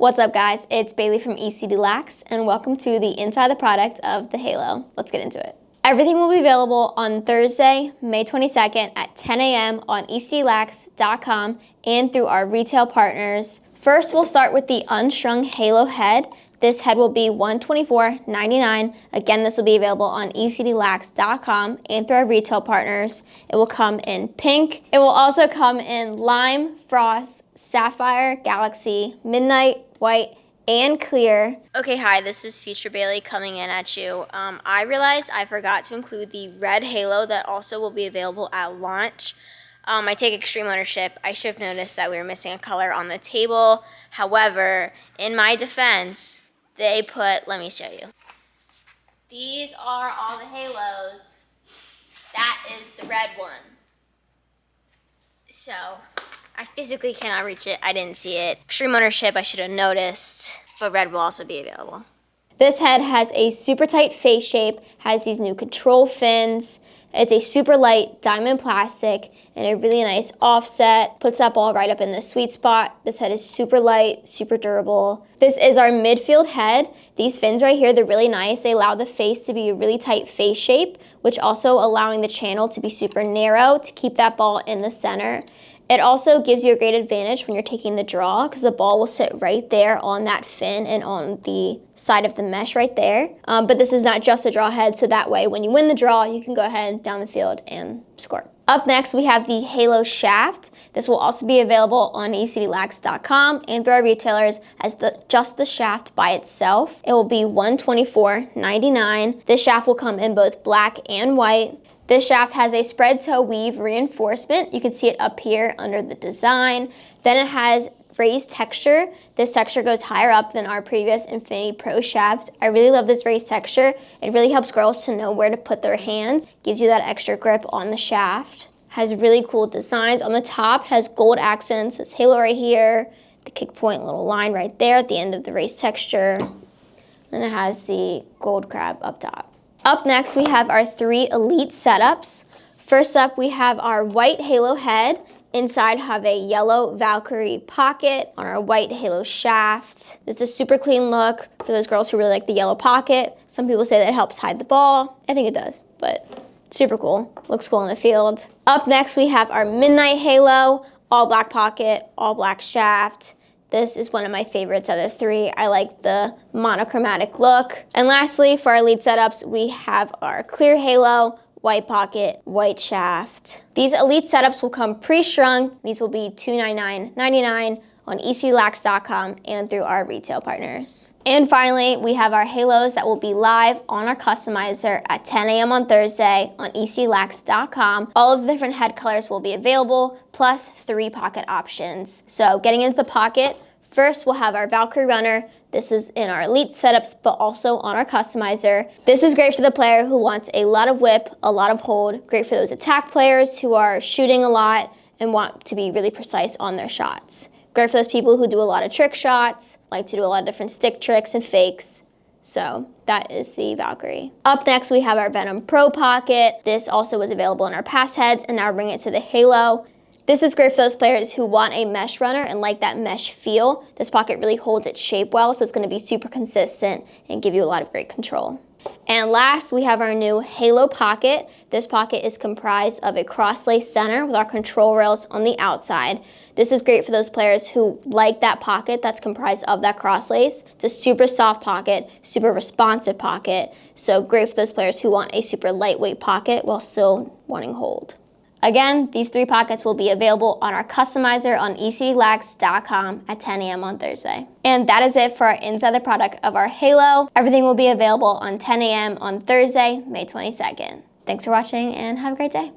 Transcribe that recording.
What's up guys, it's Bailey from ECD Lax and welcome to the inside the product of the Halo. Let's get into it. Everything will be available on Thursday, May 22nd at 10 a.m. on ecdlax.com and through our retail partners. First, we'll start with the Unstrung Halo head. This head will be $124.99. Again, this will be available on ecdlax.com and through our retail partners. It will come in pink. It will also come in lime, frost, sapphire, galaxy, midnight, white, and clear. Okay, hi, this is Future Bailey coming in at you. I realized I forgot to include the red halo that also will be available at launch. I take extreme ownership. I should have noticed that we were missing a color on the table. However, in my defense, they put, let me show you. These are all the halos. That is the red one. So, I physically cannot reach it. I didn't see it. Extreme ownership, I should have noticed, but red will also be available. This head has a super tight face shape, has these new control fins. It's a super light diamond plastic and a really nice offset. Puts that ball right up in the sweet spot. This head is super light, super durable. This is our midfield head. These fins right here, they're really nice. They allow the face to be a really tight face shape, which also allowing the channel to be super narrow to keep that ball in the center. It also gives you a great advantage when you're taking the draw because the ball will sit right there on that fin and on the side of the mesh right there. But this is not just a draw head, so that way when you win the draw, you can go ahead down the field and score. Up next, we have the Halo shaft. This will also be available on ecdlax.com and through our retailers as just the shaft by itself. It will be $124.99. This shaft will come in both black and white. This shaft has a spread toe weave reinforcement. You can see it up here under the design. Then it has raised texture. This texture goes higher up than our previous Infinity Pro shaft. I really love this raised texture. It really helps girls to know where to put their hands. Gives you that extra grip on the shaft. Has really cool designs. On the top, it has gold accents. This halo right here. The kick point little line right there at the end of the raised texture. Then it has the gold crab up top. Up next, we have our 3 elite setups. First up, we have our white halo head. Inside have a yellow Valkyrie pocket on our white halo shaft. It's a super clean look for those girls who really like the yellow pocket. Some people say that it helps hide the ball. I think it does, but super cool. Looks cool in the field. Up next, we have our midnight halo, all black pocket, all black shaft. This is one of my favorites of the 3. I like the monochromatic look. And lastly, for our elite setups, we have our clear halo, white pocket, white shaft. These elite setups will come pre-strung. These will be $299.99 on ecdlax.com and through our retail partners. And finally, we have our halos that will be live on our customizer at 10 a.m. on Thursday on ecdlax.com. All of the different head colors will be available, plus 3 pocket options. So getting into the pocket, first we'll have our Valkyrie runner. This is in our elite setups, but also on our customizer. This is great for the player who wants a lot of whip, a lot of hold. Great for those attack players who are shooting a lot and want to be really precise on their shots. Great for those people who do a lot of trick shots, like to do a lot of different stick tricks and fakes. So that is the Valkyrie. Up next, we have our Venom Pro pocket. This also was available in our past heads, and now we're bringing it to the Halo. This is great for those players who want a mesh runner and like that mesh feel. This pocket really holds its shape well, so it's gonna be super consistent and give you a lot of great control. And last, we have our new Halo pocket. This pocket is comprised of a cross-lace center with our control rails on the outside. This is great for those players who like that pocket that's comprised of that cross-lace. It's a super soft pocket, super responsive pocket. So great for those players who want a super lightweight pocket while still wanting hold. Again, these 3 pockets will be available on our customizer on ecdlax.com at 10 a.m. on Thursday. And that is it for our inside the product of our Halo. Everything will be available on 10 a.m. on Thursday, May 22nd. Thanks for watching and have a great day.